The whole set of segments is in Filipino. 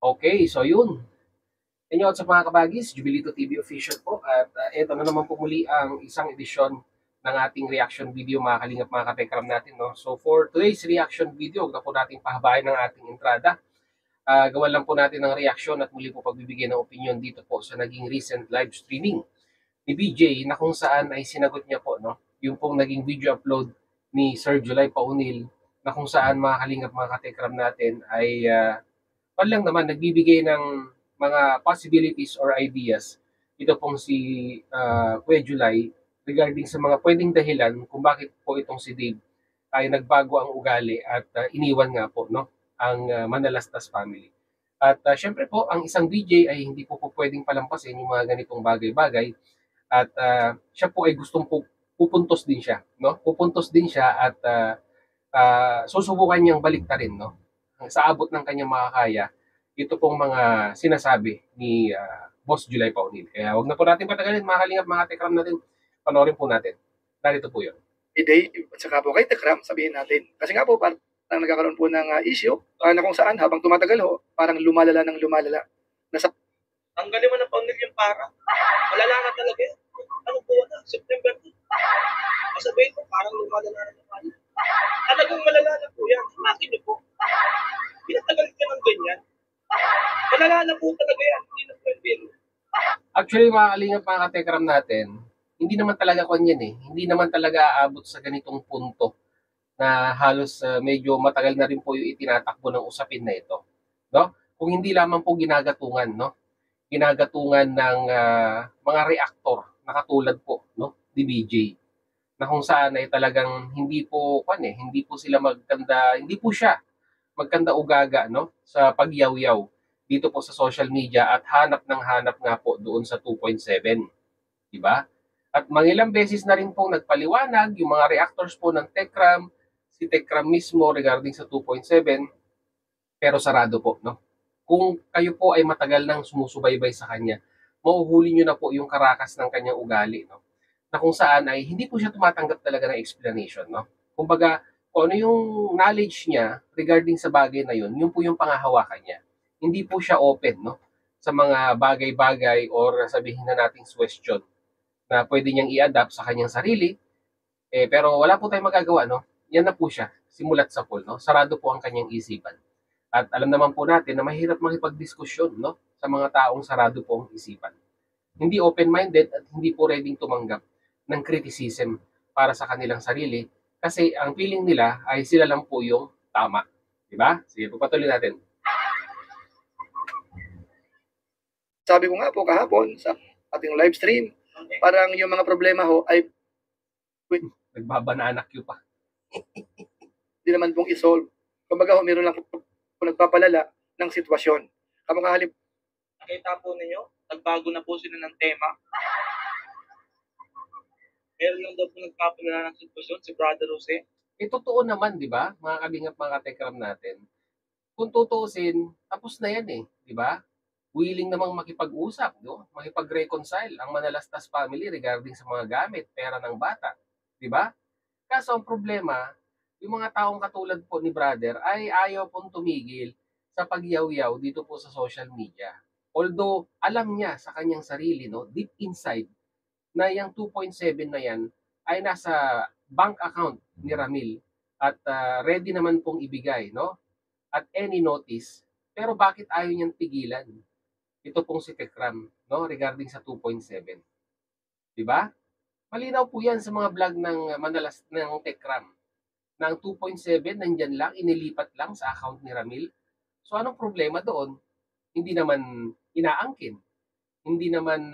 Okay, so yun. Inyo at sa mga kabagis, Jubilito TV official po. At ito na naman po muli ang isang edisyon ng ating reaction video mga kalingap mga katekram natin. No? So for today's reaction video, huwag na po natin pahabain ng ating entrada. Gawan lang po natin ng reaction at muli po pagbibigay ng opinion dito po sa naging recent live streaming ni BJ na kung saan ay sinagot niya po yung pong naging video upload ni Sir July Paunil na kung saan mga kalingap mga katekram natin ay lang naman nagbibigay ng mga possibilities or ideas ito pong si Kuya July regarding sa mga pwedeng dahilan kung bakit po itong si Dave ay nagbago ang ugali at iniwan nga po ang Manalastas family. At syempre po, ang isang DJ ay hindi po pwedeng palampasin yung mga ganitong bagay-bagay at siya po ay gustong pupuntos din siya, no? Pupuntos din siya at susubukan niyang baliktarin, no? Sa abot ng kanyang makakaya, ito pong mga sinasabi ni Boss July Paunil. Kaya wag na po natin patagalin, mga kalingap, mga tekram natin. Panoorin po natin. Narito po yun. Day, at saka po kay Tekram, sabihin natin. Kasi nga po, parang nagkakaroon po ng issue na kung saan habang tumatagal ho, parang lumalala ng lumalala. Nasa Tanggalin mo na Paunil yung para. Malala na talaga yun. Ano po na? September 2. Masabihin ko, parang lumalala na naman. Talagang malala na po yan. Bakit niyo po? Pinatagal ka ng ganyan. Malala na po talaga yan. Hindi na pwede. Actually, mga kalingap, mga katekram natin, hindi naman talaga kanyan eh. Hindi naman talaga aabot sa ganitong punto na halos medyo matagal na rin po yung itinatakbo ng usapin na ito. No? Kung hindi lamang po ginagatungan, no? Ginagatungan ng mga reactor na katulad po ni BJ na kung saan ay talagang hindi po sila magkanda, hindi po siya magkanda ugaga sa pagyaw-yaw dito po sa social media at hanap nga po doon sa 2.7, di ba? At mangilang beses na rin pong nagpaliwanag yung mga reactors po ng Techram, si Techram mismo regarding sa 2.7, pero sarado po, no? Kung kayo po ay matagal nang sumusubaybay sa kanya, mahuhuli nyo na po yung karakas ng kanyang ugali, no? Na kung saan ay hindi po siya tumatanggap talaga ng explanation, no? Kumbaga, kung ano yung knowledge niya regarding sa bagay na yun po yung pangahawakan niya. Hindi po siya open, no? Sa mga bagay-bagay or sabihin na nating question na pwede niyang i-adapt sa kanyang sarili, pero wala po tayong magagawa, no? Yan na po siya, simulat sa pool, no? Sarado po ang kanyang isipan. At alam naman po natin na mahirap makipagdiskusyon, no? Sa mga taong sarado po ang isipan. Hindi open-minded at hindi po ready tumanggap ng criticism para sa kanilang sarili kasi ang feeling nila ay sila lang po yung tama. Diba? Sige, pupatuloy natin. sabi ko nga po kahapon sa ating live stream, parang yung mga problema ho ay Nagbabananak yun pa. hindi naman pong isolve. Kumbaga ho, meron lang po nagpapalala ng sitwasyon. Kamukha halip, Nakita po ninyo, nagbago na po sila ng tema. Meron lang daw po nagpapalala ng sitwasyon, si Brother Jose. Totoo naman, di ba? Mga kalingap, mga katekram natin. Kung tutuusin, tapos na yan eh. Di ba? Willing namang makipag-usap, no? Makipag-reconcile ang Manalastas family regarding sa mga gamit, pera ng bata. Di ba? Kaso ang problema, yung mga taong katulad po ni brother ay ayaw pong tumigil sa pagyaw-yaw dito po sa social media. Although alam niya sa kanyang sarili, no, deep inside, na yung 2.7 na yan ay nasa bank account ni Ramil at ready naman pong ibigay, no? At any notice. Pero bakit ayaw niyang tigilan? Ito pong si Tekram, no, regarding sa 2.7. 'Di ba? Malinaw po 'yan sa mga vlog ng Manalas ng Tekram. Na ang 2.7 nandyan lang, inilipat lang sa account ni Ramil. So anong problema doon? Hindi naman inaangkin. Hindi naman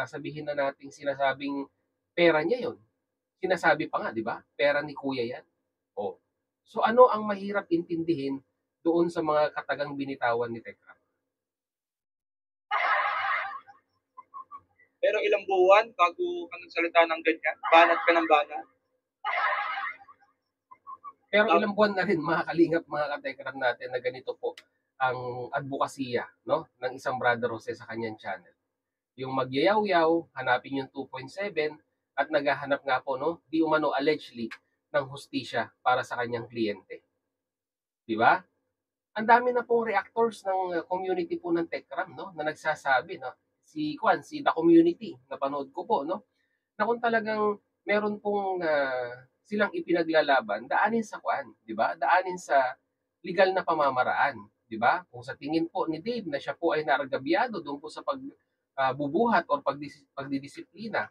sabihin na nating sinasabing pera niya 'yon. Sinasabi pa nga, 'di ba? Pera ni kuya 'yan. Oh. So ano ang mahirap intindihin doon sa mga katagang binitawan ni Tekram? Pero ilang buwan bago ka nagsalita ng ganyan, banat ka ng banat. Pero ilang buwan na rin mga kalingap, mga katekram natin na ganito po ang advokasya, no, ng isang Brother Jose sa kanyang channel. Yung magyayaw-yaw, hanapin yung 2.7 at naghahanap nga po, no, di umano allegedly ng hustisya para sa kanyang kliyente. Di ba? ang dami na pong reactors ng community po ng Tekram, no, na nagsasabi, no, si The Community, napanood ko po, no, na kung talagang meron pong silang ipinaglalaban, daanin sa kwan, di ba? Daanin sa legal na pamamaraan, di ba? Kung sa tingin po ni Dave na siya po ay naragabyado doon po sa pagbubuhat o pagdidisiplina,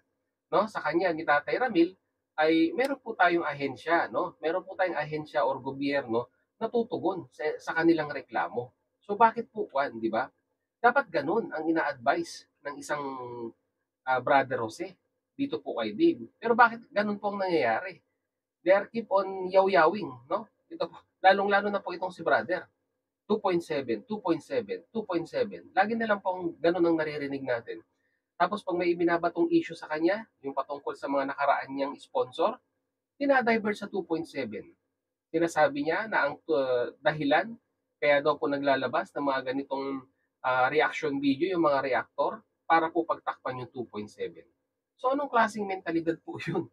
no, sa kanya ni Tatay Ramil, ay meron po tayong ahensya, no? Meron po tayong ahensya or gobyerno na tutugon sa kanilang reklamo. So bakit po kwan, di ba? Dapat ganun ang ina-advise ng isang Brother Jose dito po kay Dave. Pero bakit ganun po ang nangyayari? They are keep on yaw-yawing, no? Ito po, lalong-lalo na po itong si Brother. 2.7, 2.7, 2.7. Lagi na lang pong ganun ang naririnig natin. Tapos pag may ibinabatong issue sa kanya, yung patungkol sa mga nakaraan niyang sponsor, dinadivert sa 2.7. Sinasabi niya na ang dahilan kaya daw po naglalabas ng mga ganitong reaction video yung mga reactor para po pagtakpan yung 2.7. So anong klaseng mentalidad po yun?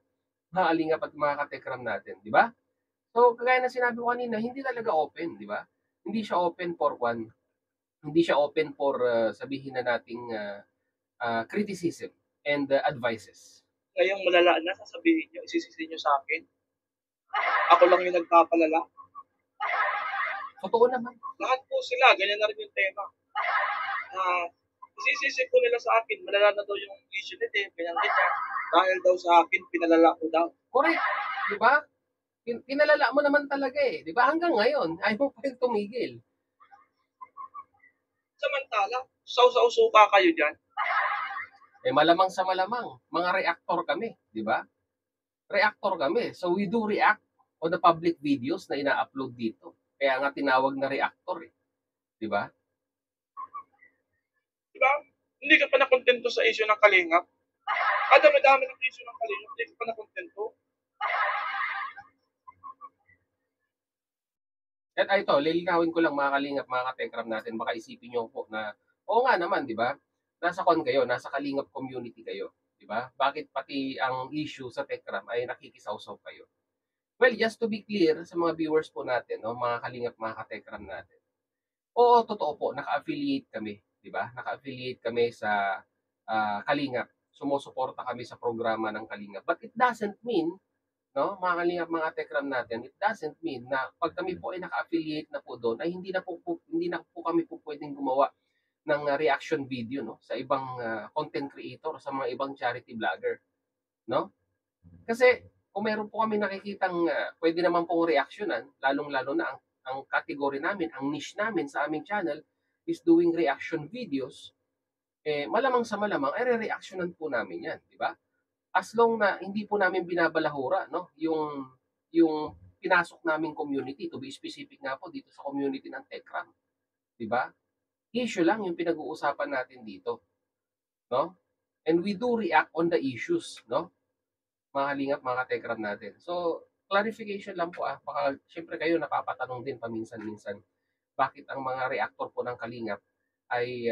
Mga alingap at mga katekram natin, di ba? So kagaya na sinabi ko kanina, hindi talaga open, di ba? Hindi siya open for one, hindi siya open for sabihin na nating criticism and advices. Ngayong malala na, sasabihin nyo, isisisi nyo sa akin. Ako lang yung nagpapalala. Totoo naman. Lahat po sila, ganyan na rin yung tema. Isisisi po nila sa akin, malala na daw yung issue nito, ganyan. Dahil daw sa akin, pinalala ko daw. Correct. Di ba? Pinalala mo naman talaga eh. Di ba? Hanggang ngayon, ayaw mo pa rin tumigil. Samantala, sausa-usuka kayo dyan. Eh malamang sa malamang, mga reactor kami, di ba? Reactor kami. So we do react on the public videos na ina-upload dito. Kaya nga tinawag na reactor eh. Di ba? Di ba? Hindi ka pa nakontento sa issue ng Kalingap. Kadami-dami ng issue ng Kalingap, hindi ka pa nakontento. At ito, lilinawin ko lang mga kalingap, mga katekram natin, baka isipin nyo po na, oo nga naman, di ba? Nasa kayo, nasa kalingap community kayo, di ba? Bakit pati ang issue sa tekram ay nakikisawsaw kayo? Well, just to be clear sa mga viewers po natin, no, mga kalingap, mga katekram natin. Oo, totoo po, naka-affiliate kami, di ba? Naka-affiliate kami sa Kalingap. Sumusuporta kami sa programa ng Kalingap. But it doesn't mean, no, mga kalingap, mga tekram natin, it doesn't mean na pag kami po ay naka-affiliate na po doon, ay hindi na po kami po pwedeng gumawa ng reaction video, no, sa ibang content creator, sa mga ibang charity vlogger, no? Kasi kung meron po kami nakikitang pwede naman pong reactionan, lalong-lalo na ang category namin, ang niche namin sa aming channel is doing reaction videos, eh malamang sa malamang ay re-reactionan po namin 'yan, di ba? As long na hindi po namin binabalahura, no, yung pinasok naming community, to be specific nga po dito sa community ng Tekram, di ba? Issue lang yung pinag-uusapan natin dito, no? And we do react on the issues, no? Mga halingap, mga Tekram natin. So, clarification lang po baka syempre kayo napapatanong din paminsan-minsan bakit ang mga reactor po ng Kalingap ay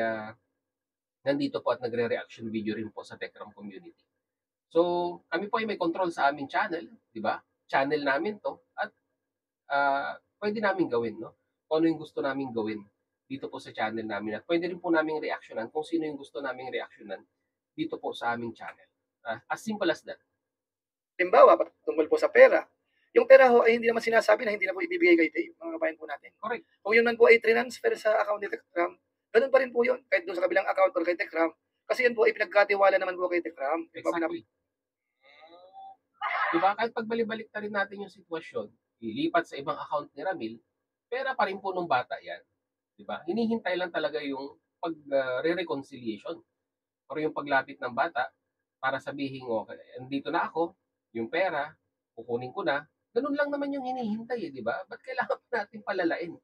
nandito po at nagre-reaction video rin po sa Tekram community. So, kami po ay may control sa aming channel, di ba? Channel namin to at pwede namin gawin, no? Kung ano yung gusto namin gawin dito po sa channel namin at pwede rin po namin reactionan kung sino yung gusto naming reactionan dito po sa aming channel. As simple as that. Halimbawa, tungkol po sa pera. Yung pera ho ay hindi naman sinasabi na hindi na po ibibigay kay Dave, mga kabayan po natin. Correct. Kung yun man po ay transfer sa account ni Tekram, ganun pa rin po yun, kahit doon sa kabilang account or kay Tekram. Kasi yan po ay pinagkatiwala naman po kay Tekram. Exactly. Diba? Kahit pagbalik-balik na rin natin yung sitwasyon, ilipat sa ibang account ni Ramil, pera pa rin po nung bata yan. Diba? Hinihintay lang talaga yung pag-reconciliation or yung paglapit ng bata para sabihin, okay, andito na ako, yung pera, kukunin ko na. Ganun lang naman yung hinihintay, di ba? Ba't kailangan pa natin palalain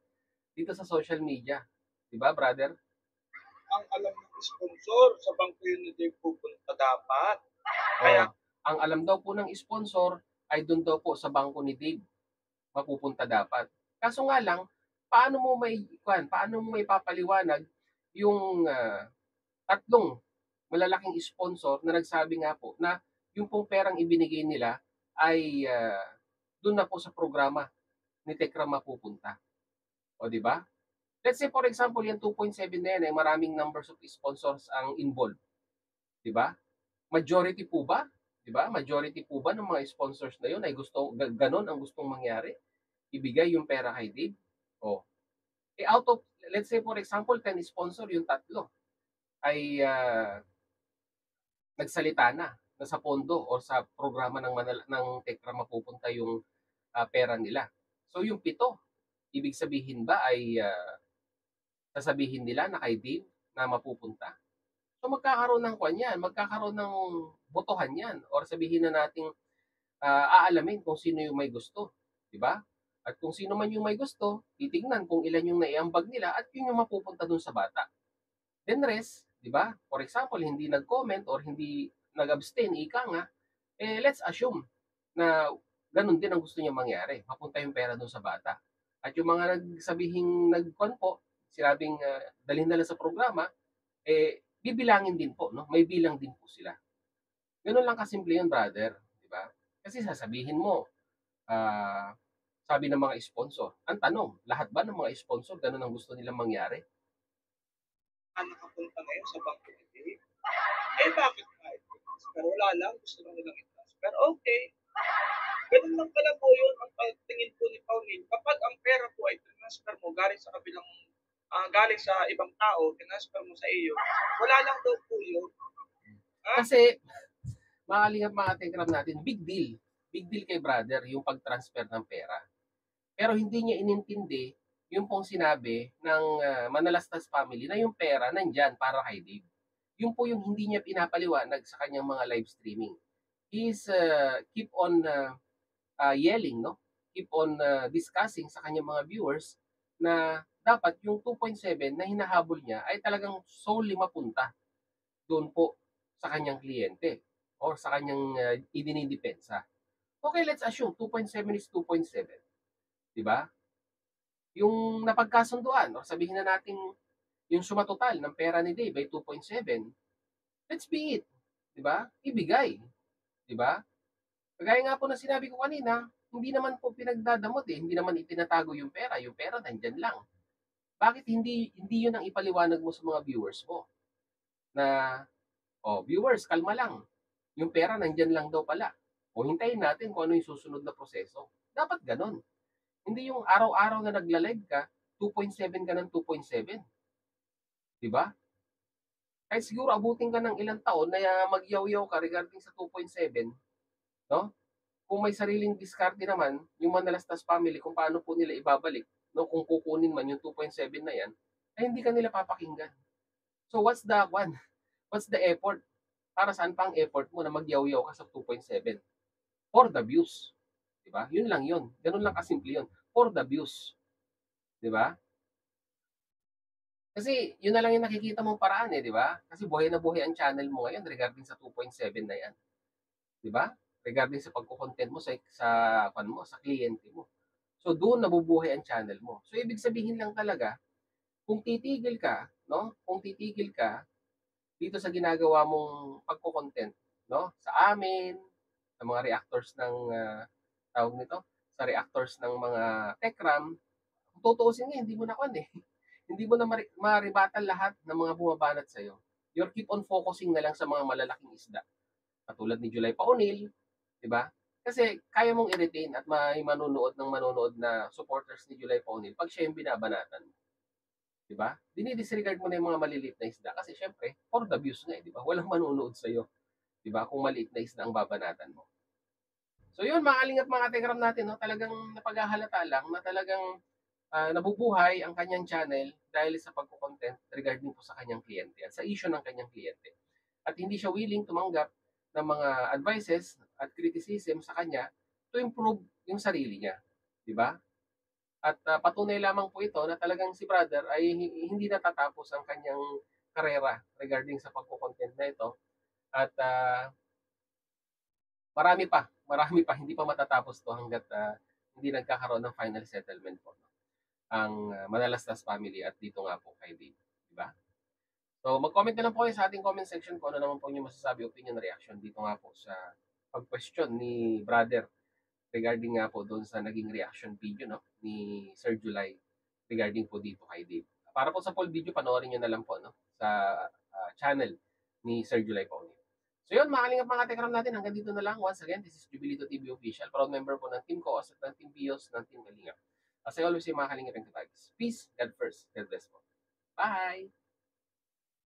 dito sa social media? Di ba, brother? Ang alam ng sponsor, sa bangko yun na Dave pupunta dapat. Kaya, ang alam daw po ng sponsor ay doon daw po sa bangko ni Dave mapupunta dapat. Kaso nga lang, paano mo may papaliwanag yung tatlong malalaking sponsor na nagsabi nga po na yung pong perang ibinigay nila ay doon na po sa programa ni Tekram mapupunta. O di ba? Let's say for example, yung 2.7 na yan ay maraming numbers of sponsors ang involved, 'di ba? Majority po ba? 'Di ba? Majority po ba ng mga sponsors na yun ay gusto ganon ang gustong mangyari? Ibigay yung pera kay Dave? Oh. Out of let's say for example 10 sponsor yung tatlo ay nagsalita na sa pondo o sa programa ng Tekra mapupunta yung pera nila. So yung pito, ibig sabihin ba ay sasabihin nila na kay Dave na mapupunta? So magkakaroon ng kwan yan, magkakaroon ng botohan yan or sabihin na nating aalamin kung sino yung may gusto, di ba? At kung sino man yung may gusto, titignan kung ilan yung naiambag nila at yun yung mapupunta dun sa bata. Then rest, di ba? For example, hindi nag-comment or hindi nag-abstain, ika nga, let's assume na ganun din ang gusto niya mangyari. Mapunta yung pera dun sa bata. At yung mga nagsabihing nagkon po, sinabing dalhin na lang sa programa, bibilangin din po, no? May bilang din po sila. Ganun lang kasimple yun, brother. Di ba? Kasi sasabihin mo, sabi ng mga sponsor, ang tanong, lahat ba ng mga sponsor ganun ang gusto nilang mangyari? Nakapunta ngayon sa bangko ni Dave. Bakit nga i-transfer? Wala lang, gusto lang nilang i-transfer. Okay. Ganun lang pala po yun ang pagtingin po ni Pauline. Kapag ang pera po ay transfer mo galing sa kabilang galing sa ibang tao, transfer mo sa iyo, wala lang daw po yun. Kasi, mga mga Telegram natin, big deal. Big deal kay brother yung pag-transfer ng pera. Pero hindi niya inintindi yung pong sinabi ng Manalastas family na yung pera nandyan para kay Dave. Yun po yung hindi niya pinapaliwanag sa kanyang mga live streaming. He's keep on yelling, no? Keep on discussing sa kanyang mga viewers na dapat yung 2.7 na hinahabol niya ay talagang solely mapunta doon po sa kanyang kliyente or sa kanyang idinidepensa. Okay, let's assume 2.7 is 2.7. Diba? Yung napagkasunduan o sabihin na natin yung suma total ng pera ni Dave ay 2.7. Let's be it. Diba? Ibigay. Diba? Kagaya nga po na sinabi ko kanina, hindi naman po pinagdadamot eh. Hindi naman itinatago yung pera. Yung pera nandyan lang. Bakit hindi yun ang ipaliwanag mo sa mga viewers mo? Na, viewers, kalma lang. Yung pera nandyan lang daw pala. O hintayin natin kung ano yung susunod na proseso. Dapat ganon. Hindi yung araw-araw na nagla-live ka, 2.7 ka ng 2.7. Diba? Kahit siguro abutin ka ng ilang taon na magyaw-yaw ka regarding sa 2.7, no? Kung may sariling diskarte naman, yung Manalastas family, kung paano po nila ibabalik, no? Kung kukunin man yung 2.7 na yan, ay hindi ka nila papakinggan. So what's the one? What's the effort? Para saan pa ang effort mo na magyaw-yaw ka sa 2.7? For the views. Diba? Yun lang yun. Ganun lang kasimple yun. For the views. Diba? Kasi yun na lang yung nakikita mong paraan eh, di ba? Kasi buhay na buhay ang channel mo ngayon regarding sa 2.7 na yan. Di ba? Regarding sa pagko-content mo sa kliyente mo. So doon nabubuhay ang channel mo. So ibig sabihin lang talaga, kung titigil ka, no? Kung titigil ka dito sa ginagawa mong pagko-content, no? Sa amin, sa mga reactors ng tawag nito, sa reactors ng mga Techram, kung tutuusin nga, hindi mo na kon eh. Hindi mo na maribatan lahat ng mga bumabanat sa'yo. You keep on focusing na lang sa mga malalaking isda. Katulad ni July Paunil, di ba? Kasi kaya mong i-retain at may manonood na supporters ni July Paunil pag siya yung binabanatan. Di ba? Dinidisregard mo na yung mga maliliit na isda kasi syempre, for the views nga, di ba? Walang manonood sa'yo. Di ba? Kung maliit na isda ang babanatan mo. So yun, mga kalingap mga Telegram natin, no? Talagang napaghahalata lang na talagang nabubuhay ang kanyang channel dahil sa pagko-content regarding po sa kanyang kliyente at sa issue ng kanyang kliyente. At hindi siya willing tumanggap ng mga advices at criticism sa kanya to improve yung sarili niya. Di ba? At patunay lamang po ito na talagang si brother ay hindi natatapos ang kanyang karera regarding sa pagko-content na ito. At marami pa, hindi pa matatapos to hanggat hindi nagkakaroon ng final settlement po. No? Ang Manalastas family at dito nga po kay Dave. Diba? So, mag-comment na lang po kayo sa ating comment section kung ano naman po yung masasabi, opinion, reaction dito nga po sa pag-question ni brother regarding nga po doon sa naging reaction video no, ni Sir July regarding po dito kay Dave. Para po sa full video, panoorin nyo na lang po no, sa channel ni Sir July Paunit. So yun, mga kalingap mga Tekram natin, hanggang dito na lang. Once again, this is Jubilito TV Official, proud member po ng Team Koos at ng Team Bios ng Team Kalingap. As I always say, mga kalingap and katags, peace, God first, God bless po. Bye!